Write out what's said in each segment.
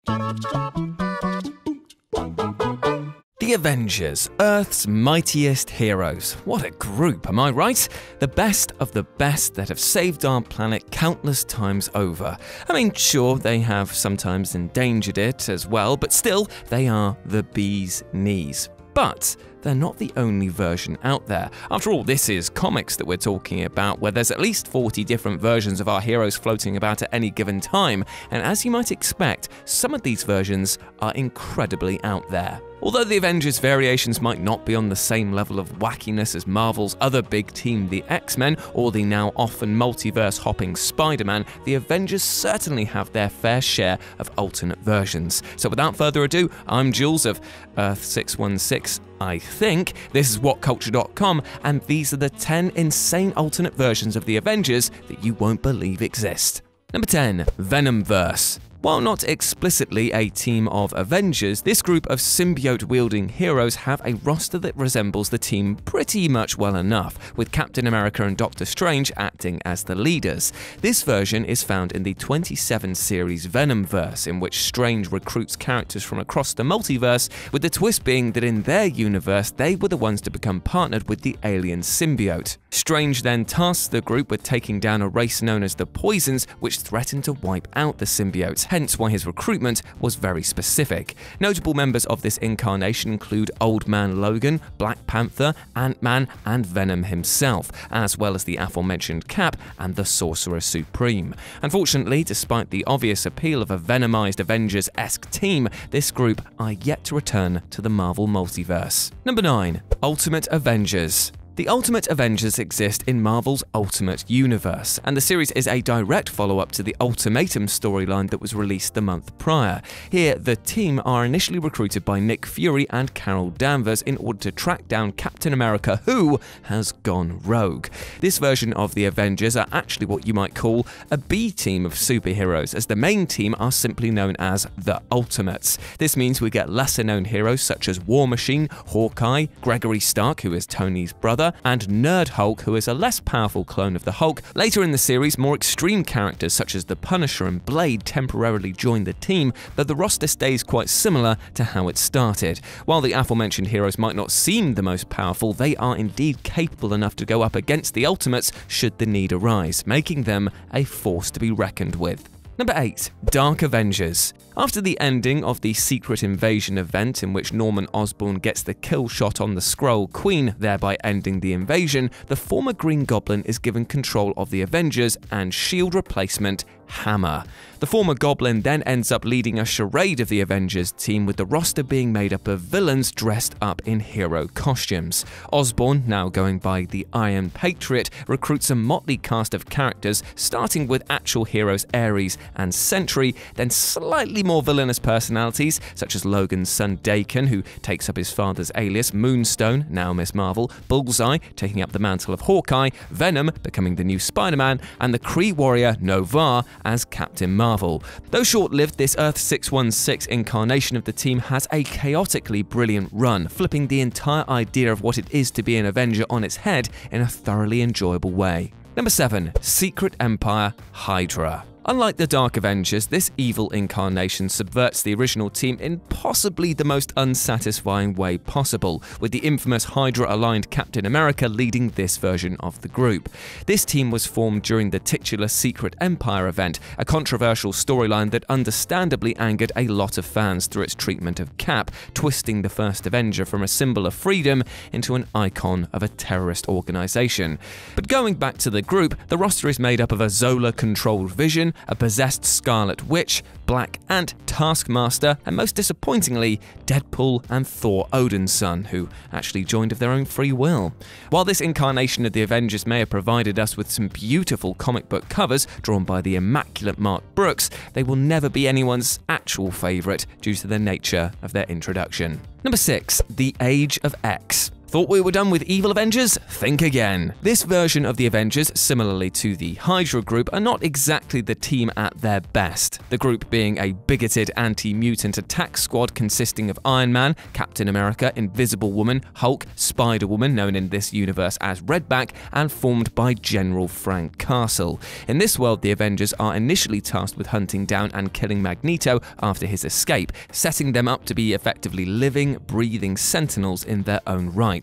The Avengers, Earth's mightiest heroes. What a group, am I right? The best of the best that have saved our planet countless times over. I mean, sure, they have sometimes endangered it as well, but still, they are the bee's knees. But they're not the only version out there. After all, this is comics that we're talking about, where there's at least 40 different versions of our heroes floating about at any given time, and as you might expect, some of these versions are incredibly out there. Although the Avengers variations might not be on the same level of wackiness as Marvel's other big team, the X-Men, or the now often multiverse-hopping Spider-Man, the Avengers certainly have their fair share of alternate versions. So without further ado, I'm Jules of Earth 616, I think. This is WhatCulture.com, and these are the 10 insane alternate versions of the Avengers that you won't believe exist. Number 10. Venomverse. While not explicitly a team of Avengers, this group of symbiote-wielding heroes have a roster that resembles the team pretty much well enough, with Captain America and Doctor Strange acting as the leaders. This version is found in the 27 series Venomverse, in which Strange recruits characters from across the multiverse, with the twist being that in their universe, they were the ones to become partnered with the alien symbiote. Strange then tasks the group with taking down a race known as the Poisons, which threatened to wipe out the symbiotes, hence why his recruitment was very specific. Notable members of this incarnation include Old Man Logan, Black Panther, Ant-Man, and Venom himself, as well as the aforementioned Cap and the Sorcerer Supreme. Unfortunately, despite the obvious appeal of a venomized Avengers-esque team, this group are yet to return to the Marvel multiverse. Number 9. Ultimate Avengers. The Ultimate Avengers exist in Marvel's Ultimate Universe, and the series is a direct follow-up to the Ultimatum storyline that was released the month prior. Here, the team are initially recruited by Nick Fury and Carol Danvers in order to track down Captain America, who has gone rogue. This version of the Avengers are actually what you might call a B team of superheroes, as the main team are simply known as the Ultimates. This means we get lesser-known heroes such as War Machine, Hawkeye, Gregory Stark, who is Tony's brother, and Nerd Hulk, who is a less powerful clone of the Hulk. Later in the series, more extreme characters such as the Punisher and Blade temporarily join the team, though the roster stays quite similar to how it started. While the aforementioned heroes might not seem the most powerful, they are indeed capable enough to go up against the Ultimates should the need arise, making them a force to be reckoned with. Number 8. Dark Avengers. After the ending of the Secret Invasion event, in which Norman Osborn gets the kill shot on the Skrull Queen, thereby ending the invasion, the former Green Goblin is given control of the Avengers and S.H.I.E.L.D. replacement Hammer. The former Goblin then ends up leading a charade of the Avengers team, with the roster being made up of villains dressed up in hero costumes. Osborn, now going by the Iron Patriot, recruits a motley cast of characters, starting with actual heroes Ares and Sentry, then slightly more villainous personalities such as Logan's son Daken, who takes up his father's alias, Moonstone, now Miss Marvel, Bullseye, taking up the mantle of Hawkeye, Venom, becoming the new Spider-Man, and the Kree warrior Nova as Captain Marvel. Though short-lived, this Earth 616 incarnation of the team has a chaotically brilliant run, flipping the entire idea of what it is to be an Avenger on its head in a thoroughly enjoyable way. Number 7. Secret Empire Hydra. Unlike the Dark Avengers, this evil incarnation subverts the original team in possibly the most unsatisfying way possible, with the infamous Hydra-aligned Captain America leading this version of the group. This team was formed during the titular Secret Empire event, a controversial storyline that understandably angered a lot of fans through its treatment of Cap, twisting the first Avenger from a symbol of freedom into an icon of a terrorist organization. But going back to the group, the roster is made up of a Zola-controlled Vision, a possessed Scarlet Witch, Black Ant, Taskmaster, and most disappointingly, Deadpool and Thor Odin's son, who actually joined of their own free will. While this incarnation of the Avengers may have provided us with some beautiful comic book covers drawn by the immaculate Mark Brooks, they will never be anyone's actual favourite due to the nature of their introduction. Number 6. The Age of X. Thought we were done with evil Avengers? Think again. This version of the Avengers, similarly to the Hydra group, are not exactly the team at their best. The group being a bigoted anti-mutant attack squad consisting of Iron Man, Captain America, Invisible Woman, Hulk, Spider-Woman, known in this universe as Redback, and formed by General Frank Castle. In this world, the Avengers are initially tasked with hunting down and killing Magneto after his escape, setting them up to be effectively living, breathing sentinels in their own right.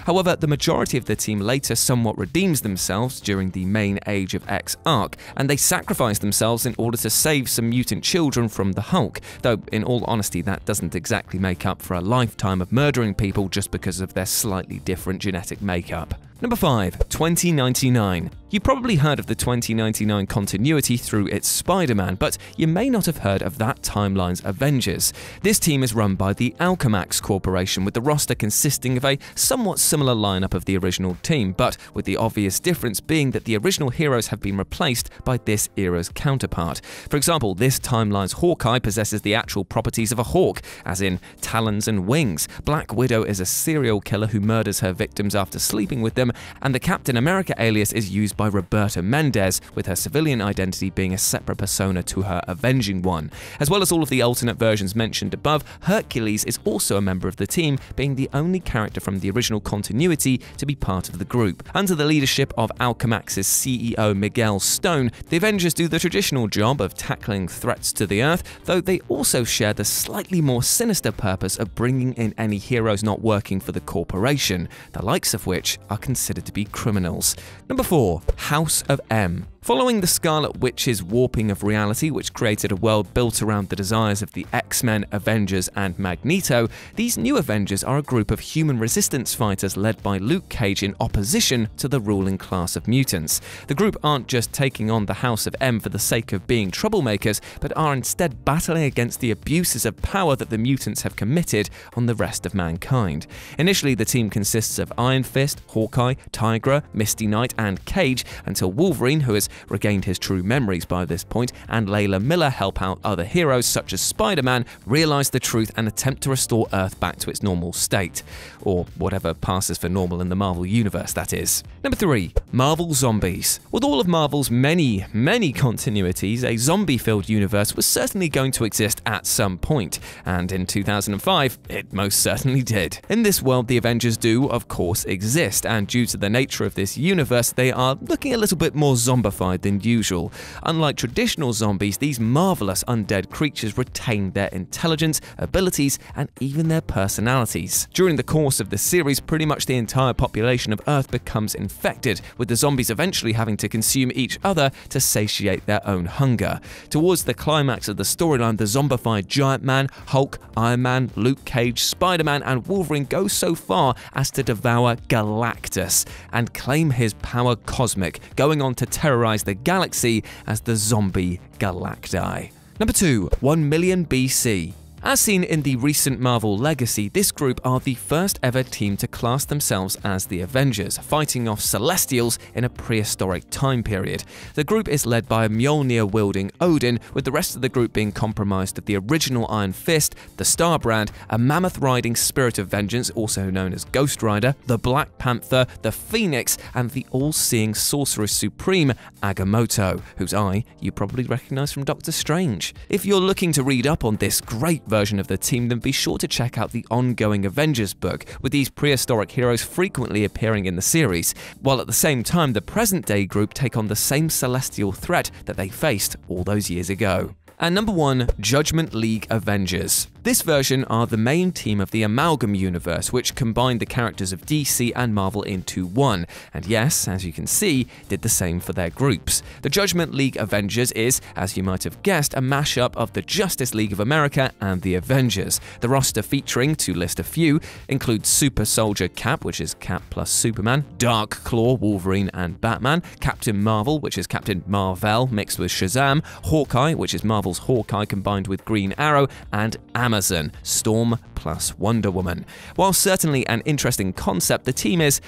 However, the majority of the team later somewhat redeems themselves during the main Age of X arc, and they sacrifice themselves in order to save some mutant children from the Hulk, though in all honesty that doesn't exactly make up for a lifetime of murdering people just because of their slightly different genetic makeup. Number 5. 2099. You probably heard of the 2099 continuity through its Spider-Man, but you may not have heard of that timeline's Avengers. This team is run by the Alchemax Corporation, with the roster consisting of a somewhat similar lineup of the original team, but with the obvious difference being that the original heroes have been replaced by this era's counterpart. For example, this timeline's Hawkeye possesses the actual properties of a hawk, as in talons and wings. Black Widow is a serial killer who murders her victims after sleeping with them, and the Captain America alias is used by Roberta Mendez, with her civilian identity being a separate persona to her avenging one. As well as all of the alternate versions mentioned above, Hercules is also a member of the team, being the only character from the original continuity to be part of the group. Under the leadership of Alchemax's CEO Miguel Stone, the Avengers do the traditional job of tackling threats to the Earth, though they also share the slightly more sinister purpose of bringing in any heroes not working for the corporation, the likes of which are considered to be criminals. Number 4. House of M. Following the Scarlet Witch's warping of reality, which created a world built around the desires of the X-Men, Avengers, and Magneto, these new Avengers are a group of human resistance fighters led by Luke Cage in opposition to the ruling class of mutants. The group aren't just taking on the House of M for the sake of being troublemakers, but are instead battling against the abuses of power that the mutants have committed on the rest of mankind. Initially, the team consists of Iron Fist, Hawkeye, Tigra, Misty Knight, and Cage, until Wolverine, who has regained his true memories by this point, and Layla Miller help out other heroes such as Spider-Man realize the truth and attempt to restore Earth back to its normal state. Or whatever passes for normal in the Marvel Universe, that is. Number 3. Marvel Zombies. With all of Marvel's many continuities, a zombie-filled universe was certainly going to exist at some point, and in 2005, it most certainly did. In this world, the Avengers do, of course, exist, and due to the nature of this universe, they are looking a little bit more zombified than usual. Unlike traditional zombies, these marvelous undead creatures retain their intelligence, abilities, and even their personalities. During the course of the series, pretty much the entire population of Earth becomes infected, with the zombies eventually having to consume each other to satiate their own hunger. Towards the climax of the storyline, the zombified Giant Man, Hulk, Iron Man, Luke Cage, Spider-Man, and Wolverine go so far as to devour Galactus and claim his power cosmic, going on to terrorize the galaxy as the zombie Galacti. Number 2. 1 million BC. As seen in the recent Marvel Legacy, this group are the first ever team to class themselves as the Avengers, fighting off Celestials in a prehistoric time period. The group is led by a Mjolnir-wielding Odin, with the rest of the group being comprised of the original Iron Fist, the Starbrand, a mammoth-riding Spirit of Vengeance, also known as Ghost Rider, the Black Panther, the Phoenix, and the all-seeing Sorceress Supreme, Agamotto, whose eye you probably recognize from Doctor Strange. If you're looking to read up on this great version of the team, then be sure to check out the ongoing Avengers book, with these prehistoric heroes frequently appearing in the series, while at the same time the present-day group take on the same celestial threat that they faced all those years ago. And number 1, Judgement League Avengers. This version are the main team of the Amalgam universe, which combined the characters of DC and Marvel into one, and yes, as you can see, did the same for their groups. The Judgement League Avengers is, as you might have guessed, a mashup of the Justice League of America and the Avengers. The roster featuring, to list a few, includes Super Soldier Cap, which is Cap plus Superman, Dark Claw, Wolverine and Batman, Captain Marvel, which is Captain Marvel mixed with Shazam, Hawkeye, which is Marvel's Hawkeye combined with Green Arrow, and Amethyst, Amazon, Storm plus Wonder Woman. While certainly an interesting concept, the team is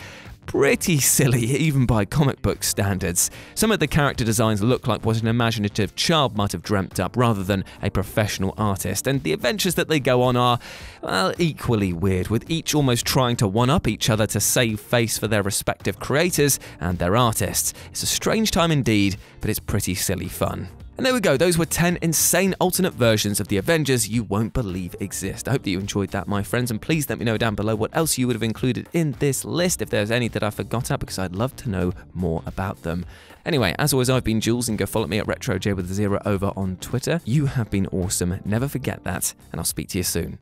pretty silly, even by comic book standards. Some of the character designs look like what an imaginative child might have dreamt up rather than a professional artist, and the adventures that they go on are, well, equally weird, with each almost trying to one-up each other to save face for their respective creators and their artists. It's a strange time indeed, but it's pretty silly fun. And there we go, those were 10 insane alternate versions of the Avengers you won't believe exist. I hope that you enjoyed that, my friends, and please let me know down below what else you would have included in this list, if there's any that I forgot out, because I'd love to know more about them. Anyway, as always, I've been Jules, and go follow me at RetroJ with a 0 over on Twitter. You have been awesome, never forget that, and I'll speak to you soon.